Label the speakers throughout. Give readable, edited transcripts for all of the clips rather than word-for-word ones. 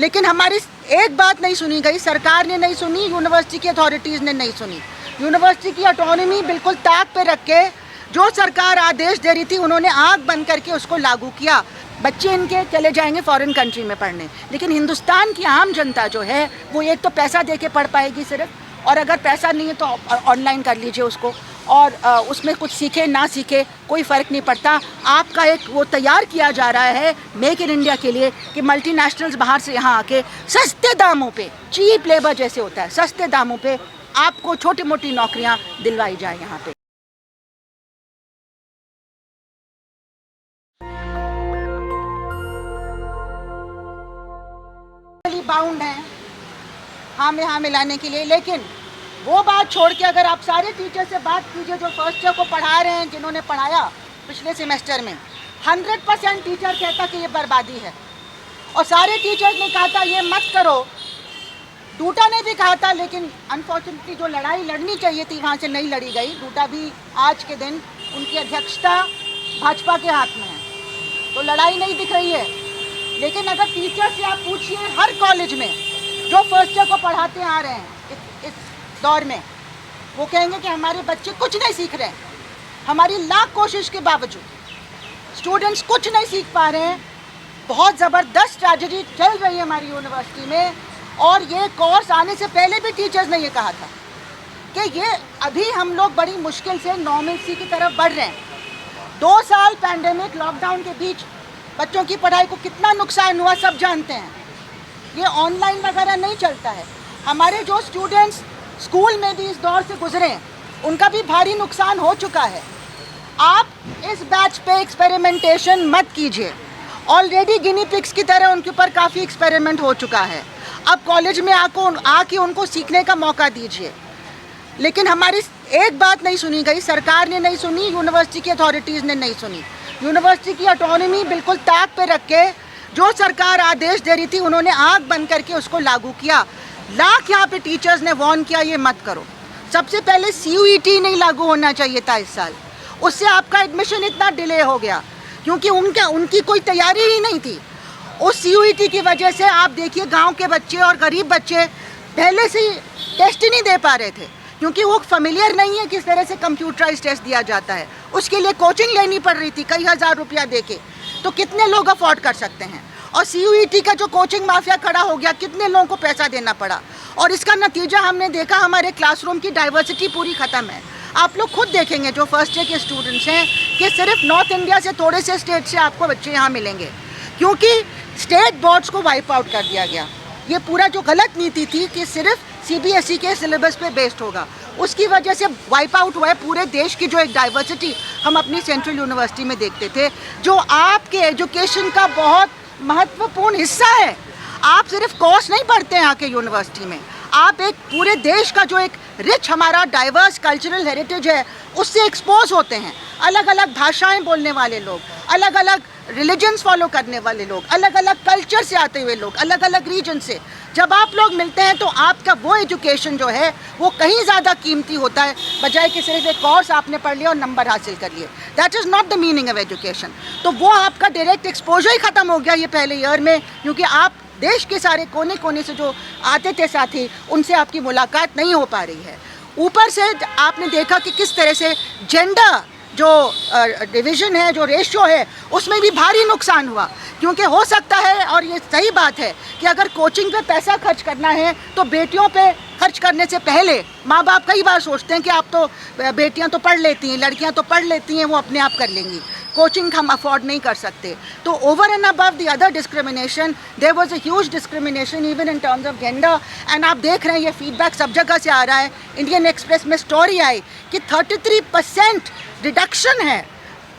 Speaker 1: लेकिन हमारी एक बात नहीं सुनी गई, सरकार ने नहीं सुनी, यूनिवर्सिटी की अथॉरिटीज़ ने नहीं सुनी। यूनिवर्सिटी की ऑटोनॉमी बिल्कुल ताक पे रख के जो सरकार आदेश दे रही थी उन्होंने आंख बंद करके उसको लागू किया। बच्चे इनके चले जाएंगे फॉरेन कंट्री में पढ़ने, लेकिन हिंदुस्तान की आम जनता जो है वो एक तो पैसा दे के पढ़ पाएगी सिर्फ, और अगर पैसा नहीं है तो ऑनलाइन कर लीजिए उसको, और उसमें कुछ सीखे ना सीखे कोई फ़र्क नहीं पड़ता। आपका एक वो तैयार किया जा रहा है मेक इन इंडिया के लिए कि मल्टीनेशनल्स बाहर से यहाँ आके सस्ते दामों पे, चीप लेबर जैसे होता है, सस्ते दामों पे आपको छोटी मोटी नौकरियाँ दिलवाई जाए यहाँ पे। बाउंड हैं हाँ मिलाने के लिए, लेकिन वो बात छोड़ के अगर आप सारे टीचर से बात कीजिए जो फर्स्ट ईयर को पढ़ा रहे हैं, जिन्होंने पढ़ाया पिछले सेमेस्टर में, 100% टीचर कहता कि ये बर्बादी है। और सारे टीचर्स ने कहा था ये मत करो, डूटा ने भी कहा था, लेकिन अनफॉर्चुनेटली जो लड़ाई लड़नी चाहिए थी वहाँ से नहीं लड़ी गई। डूटा भी आज के दिन उनकी अध्यक्षता भाजपा के हाथ में है, तो लड़ाई नहीं दिख रही है। लेकिन अगर टीचर से आप पूछिए हर कॉलेज में जो फर्स्ट ईयर को पढ़ाते आ रहे हैं इस दौर में, वो कहेंगे कि हमारे बच्चे कुछ नहीं सीख रहे हैं। हमारी लाख कोशिश के बावजूद स्टूडेंट्स कुछ नहीं सीख पा रहे हैं। बहुत ज़बरदस्त ट्रेजेडी चल रही है हमारी यूनिवर्सिटी में, और ये कोर्स आने से पहले भी टीचर्स ने ये कहा था कि ये अभी हम लोग बड़ी मुश्किल से नॉर्मलसी की तरफ बढ़ रहे हैं। 2 साल पैंडेमिक लॉकडाउन के बीच बच्चों की पढ़ाई को कितना नुकसान हुआ सब जानते हैं। ये ऑनलाइन वगैरह नहीं चलता है। हमारे जो स्टूडेंट्स स्कूल में भी इस दौर से गुजरे हैं उनका भी भारी नुकसान हो चुका है। आप इस बैच पे एक्सपेरिमेंटेशन मत कीजिए। ऑलरेडी गिनी पिग्स की तरह उनके ऊपर काफ़ी एक्सपेरिमेंट हो चुका है। अब कॉलेज में आके उनको सीखने का मौका दीजिए। लेकिन हमारी एक बात नहीं सुनी गई, सरकार ने नहीं सुनी, यूनिवर्सिटी की अथॉरिटीज़ ने नहीं सुनी। यूनिवर्सिटी की ऑटोनॉमी बिल्कुल ताक पे रख के जो सरकार आदेश दे रही थी उन्होंने आंख बंद करके उसको लागू किया। लाख यहाँ पे टीचर्स ने वार्न किया ये मत करो। सबसे पहले CUET नहीं लागू होना चाहिए था इस साल, उससे आपका एडमिशन इतना डिले हो गया क्योंकि उनकी कोई तैयारी ही नहीं थी। उस CUET की वजह से आप देखिए गांव के बच्चे और गरीब बच्चे पहले से ही टेस्ट ही नहीं दे पा रहे थे क्योंकि वो फेमिलियर नहीं है किस तरह से कंप्यूटराइज टेस्ट दिया जाता है। उसके लिए कोचिंग लेनी पड़ रही थी कई हज़ार रुपया देके, तो कितने लोग अफोर्ड कर सकते हैं। और CUET का जो कोचिंग माफिया खड़ा हो गया, कितने लोगों को पैसा देना पड़ा, और इसका नतीजा हमने देखा हमारे क्लासरूम की डाइवर्सिटी पूरी ख़त्म है। आप लोग खुद देखेंगे जो फर्स्ट ईयर के स्टूडेंट्स हैं कि सिर्फ नॉर्थ इंडिया से थोड़े से स्टेट से आपको बच्चे यहाँ मिलेंगे क्योंकि स्टेट बोर्ड्स को वाइप आउट कर दिया गया। ये पूरा जो गलत नीति थी कि सिर्फ CBSE के सिलेबस पे बेस्ड होगा, उसकी वजह से वाइप आउट हुआ है पूरे देश की जो एक डाइवर्सिटी हम अपनी सेंट्रल यूनिवर्सिटी में देखते थे, जो आपके एजुकेशन का बहुत महत्वपूर्ण हिस्सा है। आप सिर्फ कोर्स नहीं पढ़ते हैं आके यूनिवर्सिटी में, आप एक पूरे देश का जो एक रिच हमारा डाइवर्स कल्चरल हेरिटेज है उससे एक्सपोज होते हैं। अलग अलग भाषाएं बोलने वाले लोग, अलग अलग रिलीजन्स फॉलो करने वाले लोग, अलग अलग कल्चर से आते हुए लोग, अलग अलग रीजन से जब आप लोग मिलते हैं तो आपका वो एजुकेशन जो है वो कहीं ज़्यादा कीमती होता है बजाय कि सिर्फ एक कोर्स आपने पढ़ लिया और नंबर हासिल कर लिए। That is not the meaning of education. तो वो आपका डायरेक्ट एक्सपोजर ही ख़त्म हो गया ये पहले ईयर में, क्योंकि आप देश के सारे कोने कोने से जो आते थे साथी उनसे आपकी मुलाकात नहीं हो पा रही है। ऊपर से आपने देखा कि किस तरह से जेंडर जो डिवीज़न है, जो रेशियो है, उसमें भी भारी नुकसान हुआ क्योंकि हो सकता है, और ये सही बात है कि अगर कोचिंग पे पैसा खर्च करना है तो बेटियों पे खर्च करने से पहले माँ बाप कई बार सोचते हैं कि आप तो बेटियां तो पढ़ लेती हैं, लड़कियां तो पढ़ लेती हैं, वो अपने आप कर लेंगी, कोचिंग हम अफोर्ड नहीं कर सकते। तो over and above the other discrimination there was a huge discrimination even in terms of gender. And आप देख रहे हैं ये फीडबैक सब जगह से आ रहा है। इंडियन एक्सप्रेस में स्टोरी आई कि 33% रिडक्शन है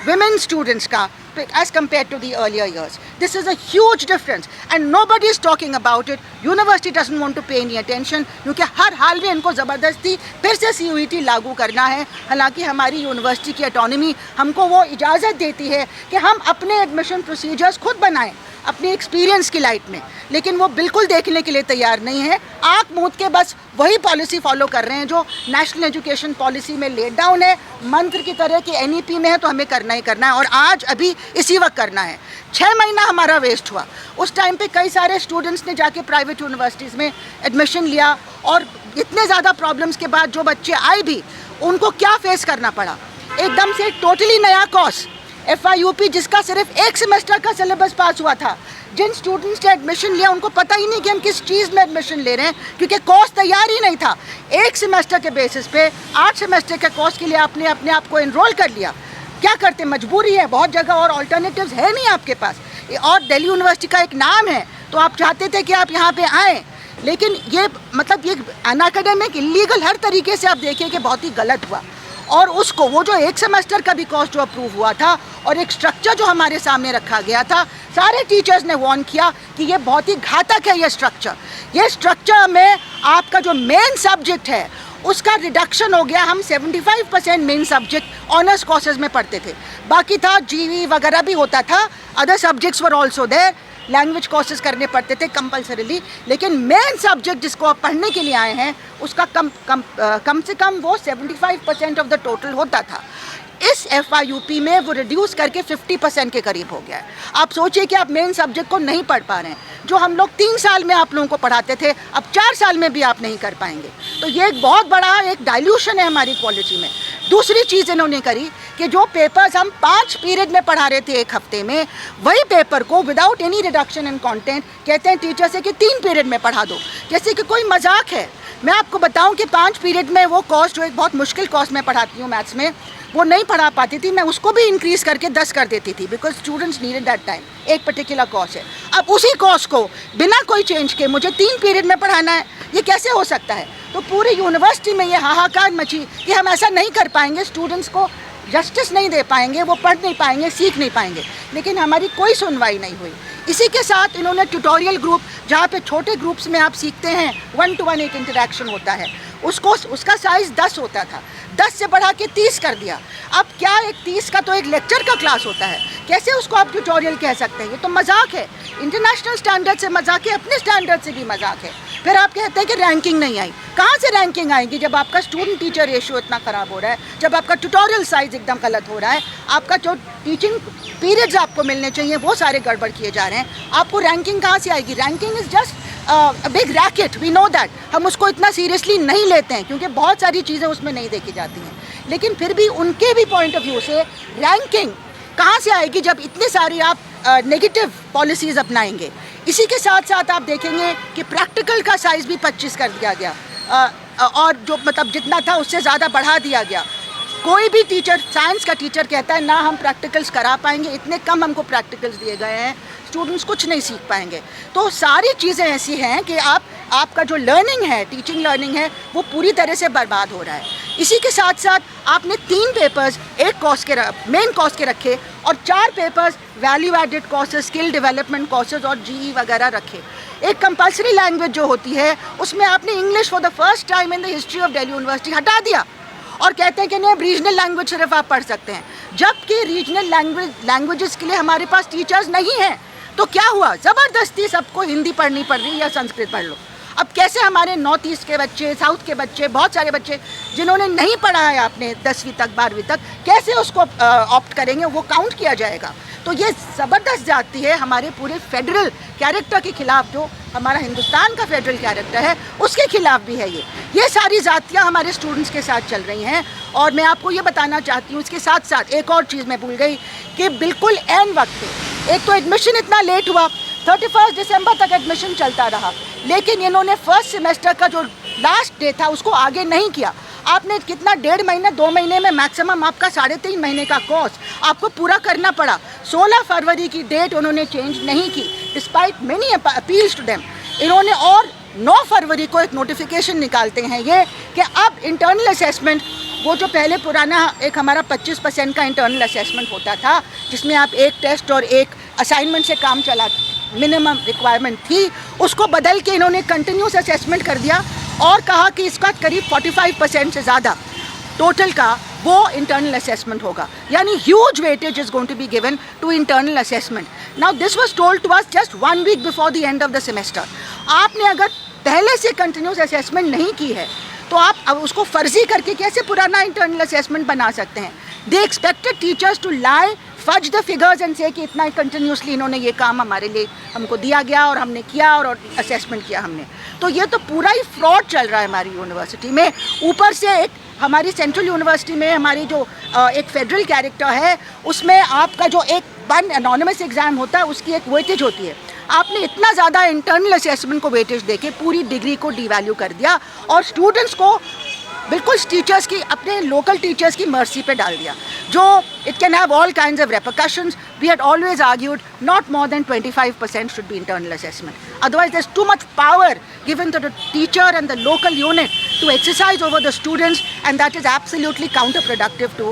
Speaker 1: women students का as compared to the earlier years. This is a huge difference and nobody is talking about it. University doesn't want to pay any attention क्योंकि हर हाल में इनको ज़बरदस्ती फिर से CUET लागू करना है। हालांकि हमारी यूनिवर्सिटी की ऑटोनॉमी हमको वो इजाज़त देती है कि हम अपने एडमिशन प्रोसीजर्स खुद बनाएं, अपनी एक्सपीरियंस की लाइट में, लेकिन वो बिल्कुल देखने के लिए तैयार नहीं है। आँख मूंद के बस वही पॉलिसी फॉलो कर रहे हैं जो नेशनल एजुकेशन पॉलिसी में लेट डाउन है, मंत्र की तरह कि NEP में है तो हमें करना ही करना है, और आज अभी इसी वक्त करना है। 6 महीना हमारा वेस्ट हुआ। उस टाइम पे कई सारे स्टूडेंट्स ने जाके प्राइवेट यूनिवर्सिटीज़ में एडमिशन लिया, और इतने ज़्यादा प्रॉब्लम्स के बाद जो बच्चे आए भी उनको क्या फेस करना पड़ा। एकदम से टोटली नया कोर्स FIUP, जिसका सिर्फ 1 सेमेस्टर का सिलेबस पास हुआ था। जिन स्टूडेंट्स ने एडमिशन लिया उनको पता ही नहीं कि हम किस चीज़ में एडमिशन ले रहे हैं, क्योंकि कोर्स तैयार ही नहीं था। 1 सेमेस्टर के बेसिस पे 8 सेमेस्टर के कोर्स के लिए आपने अपने आप को एनरोल कर लिया। क्या करते, मजबूरी है, बहुत जगह और ऑल्टरनेटिव्स है नहीं आपके पास, और दिल्ली यूनिवर्सिटी का एक नाम है तो आप चाहते थे कि आप यहाँ पे आएँ, लेकिन ये मतलब ये अनएकेडमिक, इलीगल, हर तरीके से आप देखिए कि बहुत ही गलत हुआ। और उसको वो जो 1 सेमेस्टर का भी कोर्स जो अप्रूव हुआ था और एक स्ट्रक्चर जो हमारे सामने रखा गया था, सारे टीचर्स ने वार्न किया कि ये बहुत ही घातक है। ये स्ट्रक्चर में आपका जो मेन सब्जेक्ट है उसका रिडक्शन हो गया। हम 75% मेन सब्जेक्ट ऑनर्स कोर्सेज में पढ़ते थे, बाकी था GE वगैरह भी होता था, other subjects were also there, language courses करने पड़ते थे कंपलसरीली, लेकिन मेन सब्जेक्ट जिसको आप पढ़ने के लिए आए हैं उसका कम से कम वो 75% ऑफ द टोटल होता था। इस FIUP में वो रिड्यूस करके 50% के करीब हो गया है। आप सोचिए कि आप मेन सब्जेक्ट को नहीं पढ़ पा रहे हैं, जो हम लोग 3 साल में आप लोगों को पढ़ाते थे, अब 4 साल में भी आप नहीं कर पाएंगे। तो ये एक बहुत बड़ा एक डाइल्यूशन है हमारी क्वालिटी में। दूसरी चीज़ इन्होंने करी कि जो पेपर्स हम 5 पीरियड में पढ़ा रहे थे 1 हफ्ते में, वही पेपर को without any reduction in content कहते हैं टीचर से कि 3 पीरियड में पढ़ा दो, जैसे कि कोई मजाक है। मैं आपको बताऊं कि 5 पीरियड में वो कोर्स जो एक बहुत मुश्किल कोर्स मैं पढ़ाती हूँ मैथ्स में, वो नहीं पढ़ा पाती थी, मैं उसको भी इंक्रीज़ करके 10 कर देती थी, because students needed that time. एक पर्टिकुलर कोर्स है, अब उसी कोर्स को बिना कोई चेंज के मुझे 3 पीरियड में पढ़ाना है, ये कैसे हो सकता है? तो पूरी यूनिवर्सिटी में ये हाहाकार मची कि हम ऐसा नहीं कर पाएंगे, स्टूडेंट्स को जस्टिस नहीं दे पाएंगे, वो पढ़ नहीं पाएंगे, सीख नहीं पाएंगे, लेकिन हमारी कोई सुनवाई नहीं हुई। इसी के साथ इन्होंने ट्यूटोरियल ग्रुप, जहाँ पे छोटे ग्रुप्स में आप सीखते हैं, 1-to-1 एक इंटरेक्शन होता है, उसका साइज़ 10 होता था, 10 से बढ़ा के 30 कर दिया। अब क्या एक 30 का तो एक लेक्चर का क्लास होता है, कैसे उसको आप ट्यूटोरियल कह सकते हैं? ये तो मजाक है। इंटरनेशनल स्टैंडर्ड से मजाक है, अपने स्टैंडर्ड से भी मजाक है। फिर आप कहते हैं कि रैंकिंग नहीं आई। कहाँ से रैंकिंग आएगी जब आपका स्टूडेंट टीचर रेशियो इतना ख़राब हो रहा है, जब आपका ट्यूटोरियल साइज़ एकदम गलत हो रहा है, आपका जो टीचिंग पीरियड्स आपको मिलने चाहिए वो सारे गड़बड़ किए जा रहे हैं, आपको रैंकिंग कहाँ से आएगी? Ranking is just big racket, we know that. हम उसको इतना सीरियसली नहीं लेते हैं क्योंकि बहुत सारी चीज़ें उसमें नहीं देखी जाती हैं, लेकिन फिर भी उनके भी पॉइंट ऑफ व्यू से रैंकिंग कहाँ से आएगी जब इतने सारी आप नेगेटिव पॉलिसीज़ अपनाएंगे। इसी के साथ साथ आप देखेंगे कि प्रैक्टिकल का साइज़ भी 25 कर दिया गया, और जो मतलब जितना था उससे ज़्यादा बढ़ा दिया गया। कोई भी टीचर, साइंस का टीचर कहता है ना हम प्रैक्टिकल्स करा पाएंगे, इतने कम हमको प्रैक्टिकल्स दिए गए हैं, स्टूडेंट्स कुछ नहीं सीख पाएंगे। तो सारी चीज़ें ऐसी हैं कि आपका जो लर्निंग है, टीचिंग लर्निंग है, वो पूरी तरह से बर्बाद हो रहा है। इसी के साथ साथ आपने 3 पेपर्स एक कोर्स के मेन कोर्स के रखे और 4 papers value added courses, skill development courses और GE वगैरह रखे। एक कंपल्सरी लैंग्वेज जो होती है उसमें आपने English for the first time in the history of Delhi university हटा दिया और कहते हैं कि नहीं, रीजनल लैंग्वेज सिर्फ आप पढ़ सकते हैं, जबकि रीजनल लैंग्वेजेस के लिए हमारे पास टीचर्स नहीं हैं। तो क्या हुआ? ज़बरदस्ती सबको हिंदी पढ़नी पड़ रही है या संस्कृत पढ़ लो। अब कैसे हमारे नॉर्थ ईस्ट के बच्चे, साउथ के बच्चे, बहुत सारे बच्चे जिन्होंने नहीं पढ़ा है आपने 10वीं तक 12वीं तक, कैसे उसको ऑप्ट करेंगे? वो काउंट किया जाएगा। तो ये ज़बरदस्त जाती है हमारे पूरे फेडरल कैरेक्टर के खिलाफ, जो हमारा हिंदुस्तान का फेडरल कैरेक्टर है उसके खिलाफ भी है। ये सारी जातियाँ हमारे स्टूडेंट्स के साथ चल रही हैं। और मैं आपको ये बताना चाहती हूँ, इसके साथ साथ एक और चीज़ मैं भूल गई कि बिल्कुल ऐन वक्त पे, एक तो एडमिशन इतना लेट हुआ, 31 दिसंबर तक एडमिशन चलता रहा, लेकिन इन्होंने फर्स्ट सेमेस्टर का जो लास्ट डे था उसको आगे नहीं किया। आपने कितना 1.5 महीने 2 महीने में मैक्सिमम आपका 3.5 महीने का कोर्स आपको पूरा करना पड़ा। 16 फरवरी की डेट उन्होंने चेंज नहीं की despite many appeals to them. इन्होंने और 9 फरवरी को एक नोटिफिकेशन निकालते हैं ये कि अब इंटरनल असेसमेंट, वो जो पहले पुराना एक हमारा 25% का इंटरनल असेसमेंट होता था जिसमें आप एक टेस्ट और एक असाइनमेंट से काम चला, मिनिमम रिक्वायरमेंट थी, उसको बदल के इन्होंने कंटिन्यूस असेसमेंट कर दिया और कहा कि इसका करीब 45% से ज़्यादा टोटल का वो इंटरनल असेसमेंट होगा, यानी huge weightage is going to be given to internal assessment. Now this was told to us just 1 week before the end of the semester. आपने अगर पहले से कंटिन्यूस असेसमेंट नहीं की है तो आप अब उसको फर्जी करके कैसे पुराना इंटरनल असेसमेंट बना सकते हैं? They expected teachers to lie fudge the figures and say कि इतना कंटिन्यूसली इन्होंने ये काम हमारे लिए हमको दिया गया और हमने किया और असेसमेंट किया हमने. तो ये तो पूरा ही फ्रॉड चल रहा है हमारी यूनिवर्सिटी में. ऊपर से एक हमारी सेंट्रल यूनिवर्सिटी में हमारी जो एक फेडरल कैरेक्टर है उसमें आपका जो एक वन एनोनिमस एग्ज़ाम होता है उसकी एक वेटेज होती है. आपने इतना ज़्यादा इंटरनल असेसमेंट को वेटेज देके पूरी डिग्री को डिवैल्यू कर दिया और स्टूडेंट्स को बिल्कुल टीचर्स की, अपने लोकल टीचर्स की मर्सी पे डाल दिया, जो it can have all kinds of repercussions. We had always argued not more than 25% should be internal assessment. Otherwise there is too much power given to the teacher and the local unit to exercise over the students, and that is absolutely counterproductive to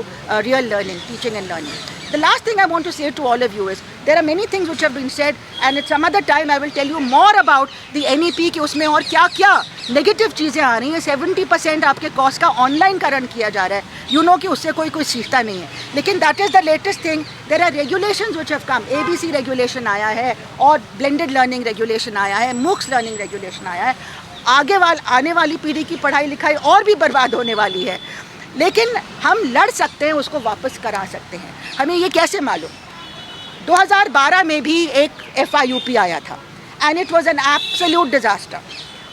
Speaker 1: real learning, teaching and learning. The last thing I want to say to all of you is there are many things which have been said, and at some other time I will tell you more about the NEP कि उसमें और क्या क्या negative चीज़ें आ रही हैं. 70% आपके cost का ऑनलाइन करण किया जा रहा है. यू नो कि उससे कोई सीखता नहीं है. लेकिन that is the latest thing. There are regulations which have come. ABC regulation आया है और ब्लेंडेड लर्निंग रेगुलेशन आया है, MOOCs लर्निंग रेगुलेशन आया है. आने वाली पीढ़ी की पढ़ाई लिखाई और भी बर्बाद होने वाली है. लेकिन हम लड़ सकते हैं, उसको वापस करा सकते हैं. हमें ये कैसे मालूम? 2012 में भी एक FIUP आया था and it was an absolute disaster,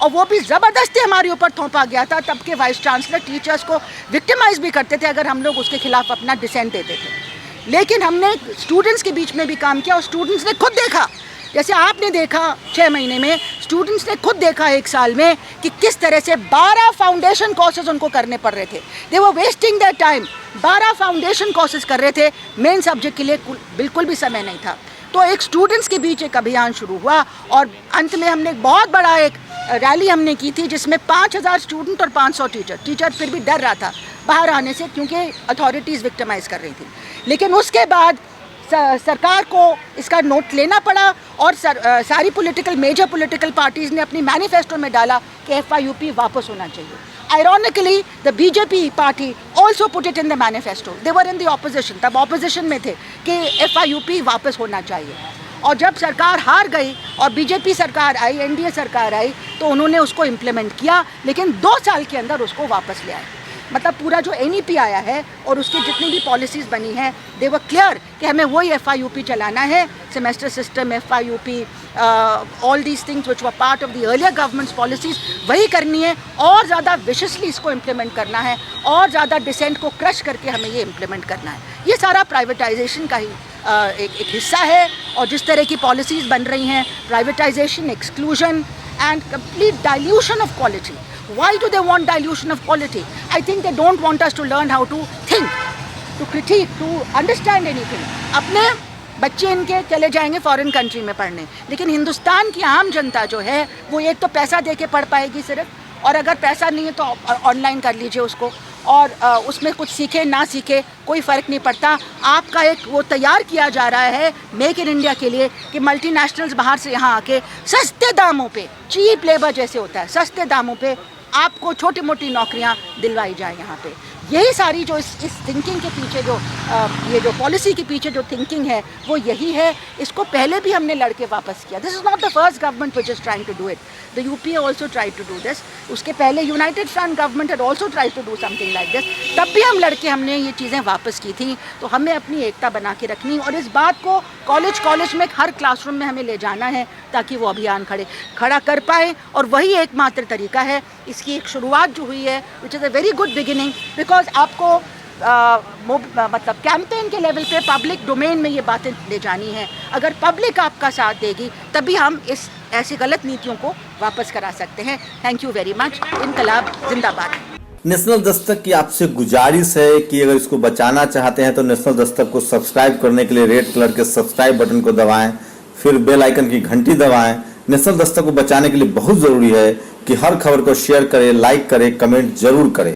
Speaker 1: और वो भी ज़बरदस्ती हमारे ऊपर थोपा गया था. तब के वाइस चांसलर टीचर्स को विक्टिमाइज़ भी करते थे अगर हम लोग उसके खिलाफ अपना डिसेंट देते थे. लेकिन हमने स्टूडेंट्स के बीच में भी काम किया और स्टूडेंट्स ने खुद देखा, जैसे आपने देखा 6 महीने में, स्टूडेंट्स ने खुद देखा 1 साल में कि किस तरह से 12 फाउंडेशन कोर्सेज उनको करने पड़ रहे थे. They were wasting their time. 12 foundation courses कर रहे थे, मेन सब्जेक्ट के लिए बिल्कुल भी समय नहीं था. तो एक स्टूडेंट्स के बीच एक अभियान शुरू हुआ और अंत में हमने एक बहुत बड़ा एक रैली हमने की थी जिसमें 5000 स्टूडेंट और 500 टीचर फिर भी डर रहा था बाहर आने से क्योंकि अथॉरिटीज़ विक्टिमाइज़ कर रही थी. लेकिन उसके बाद सरकार को इसका नोट लेना पड़ा और सारी मेजर पॉलिटिकल पार्टीज़ ने अपनी मैनिफेस्टो में डाला कि FIUP वापस होना चाहिए. Ironically, the BJP party also put it in the manifesto. They were in the opposition. तब opposition में थे कि FIUP वापस होना चाहिए. और जब सरकार हार गई और BJP सरकार आई, NDA सरकार आई, तो उन्होंने उसको इम्प्लीमेंट किया, लेकिन 2 साल के अंदर उसको वापस ले आए. मतलब पूरा जो NEP आया है और उसकी जितनी भी पॉलिसीज़ बनी हैं, दे वर क्लियर कि हमें वही FIUP चलाना है. Semester system, FIUP, all these things which were part of the earlier governments policies, वही करनी है और ज़्यादा विशेषली इसको इम्प्लीमेंट करना है और ज़्यादा डिसेंट को क्रश करके हमें ये इम्प्लीमेंट करना है. ये सारा प्राइवेटाइजेशन का ही एक हिस्सा है. और जिस तरह की पॉलिसीज़ बन रही हैं, privatisation, exclusion and complete dilution of quality. Why do they want dilution of quality? I think they don't want us to learn how to think, to critique, to understand anything. अपने बच्चे इनके चले जाएंगे foreign country में पढ़ने, लेकिन हिंदुस्तान की आम जनता जो है वो एक तो पैसा दे के पढ़ पाएगी सिर्फ, और अगर पैसा नहीं है तो ऑनलाइन कर लीजिए उसको, और उसमें कुछ सीखे ना सीखे कोई फ़र्क नहीं पड़ता. आपका एक वो तैयार किया जा रहा है मेक इन इंडिया के लिए कि मल्टीनेशनल्स बाहर से यहाँ आके सस्ते दामों पे, चीप लेबर जैसे होता है, सस्ते दामों पे आपको छोटी मोटी नौकरियां दिलवाई जाए यहाँ पे. यही सारी जो इस थिंकिंग के पीछे जो ये जो पॉलिसी के पीछे जो थिंकिंग है वो यही है. इसको पहले भी हमने लड़के वापस किया. This is not the first government which is trying to do it. The UP also try to do this. उसके पहले United Front government had also try to do something like this. तब भी हम लड़के हमने ये चीज़ें वापस की थी. तो हमें अपनी एकता बना के रखनी और इस बात को कॉलेज में हर क्लासरूम में हमें ले जाना है ताकि वो अभियान खड़ा कर पाए. और वही एकमात्र तरीका है. इसकी एक शुरुआत जो हुई है which is a very good beginning, because आपको मतलब कैंपेन के लेवल पे पब्लिक डोमेन में ये बातें ले जानी है. अगर पब्लिक आपका साथ देगी तभी हम इस ऐसी गलत नीतियों को वापस करा सकते हैं. Thank you very much. इनकलाब जिंदाबाद.
Speaker 2: नेशनल दस्तक की आपसे गुजारिश है कि अगर इसको बचाना चाहते हैं तो नेशनल दस्तक को सब्सक्राइब करने के लिए रेड कलर के सब्सक्राइब बटन को दबाएं, फिर बेल आइकन की घंटी दबाएं. नेशनल दस्तक को बचाने के लिए बहुत जरूरी है कि हर खबर को शेयर करें, लाइक करें, कमेंट जरूर करें.